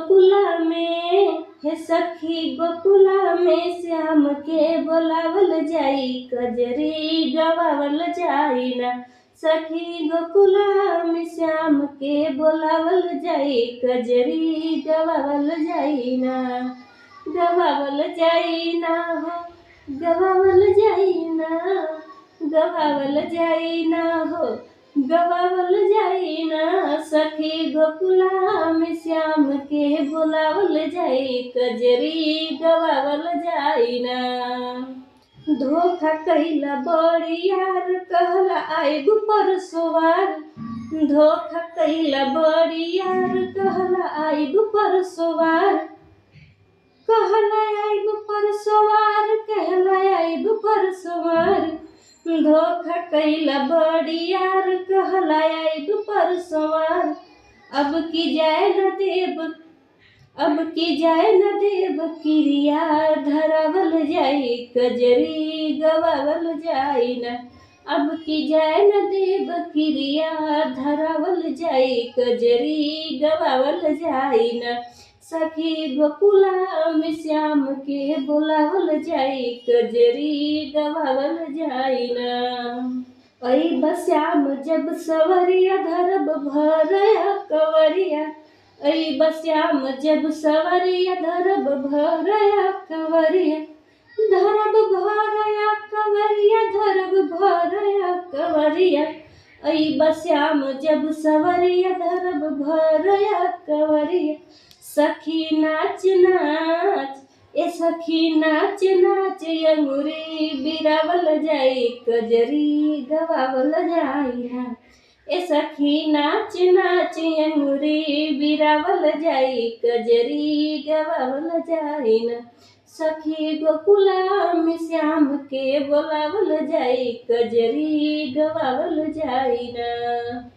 गोकुला में, हे सखी गोकुला में श्याम के बोलावल जाई, कजरी गवावल जाई ना। सखी गोकुला में श्याम के बोलावल जाई, कजरी गवावल जाई ना। गवावल जाई ना हो, गवावल जाई ना, गवावल जाई ना हो, गवावल जाई ना। सखी गोकुला में श्याम के बोलावल जाई, कजरी गवावल जाई ना। धोखा कइला बड़ी यार, कहला आइब परसोवार। धोखा कइला बड़ी यार, कहला आइब परसोवार। कहला आइब परसोवार, कहला आइब परसोवार। धोखा कइला बड़ी यार, कहला आइब परसोवार। अब की जाए न देव, अब की जाए न देव क्रिया, धरावल जाई, कजरी गवावल जाई ना। अब की जाए न देव क्रिया, धरावल जाई, कजरी गवावल जाई ना। सखी गोकुला में श्याम के बोलावल जाई, कजरी गवावल जाई ना। अई श्याम जब सवरिया, धरब भरया कवरिया। अई श्याम जब सवरिया, धरब भरया कवरिया। धरब भरया कवरिया, धरब भरया कवरिया। अई श्याम जब सवरिया, धरब भरया कवरिया। सखी नाच नाच, ए सखी नाच नाच, अंगूरी बिरावल जाई, कजरी गवावल जाई ना। ए सखी नाच नाच, अंगूरी बिरावल जाई, कजरी गवावल जाई ना। सखी गोकुला में श्याम के बोलावल जाई, कजरी गवावल जाई ना।